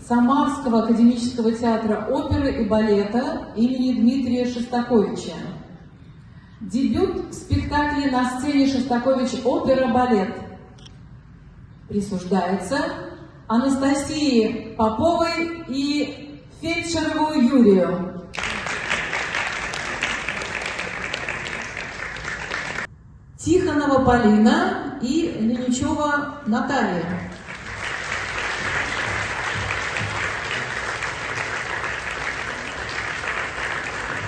Самарского академического театра оперы и балета имени Дмитрия Шостаковича. Дебют в спектакле на сцене «Шостакович опера-балет» присуждается Анастасии Поповой и Фельдшерову Юрию. Тихонова Полина и Леничева Наталья.